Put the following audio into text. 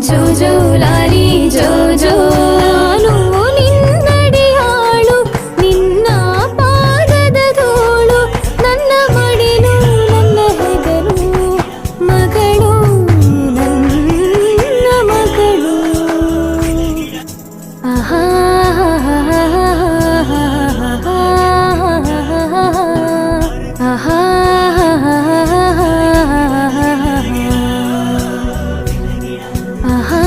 ಜೋ ಜೋ ಲಾಲಿ ಜೋ ಜೋ ನಾನು ನಿನ್ನಡಿಯಾಳು ನಿನ್ನ ಪಾದದ ಧೂಳು ನನ್ನ ಮಡಿಲು ನನ್ನ ಹೆಗಲು ಮಗಳು ನನ್ನ ಮಗಳು ಆಹಾ ಆಹಾ ಆಹಾ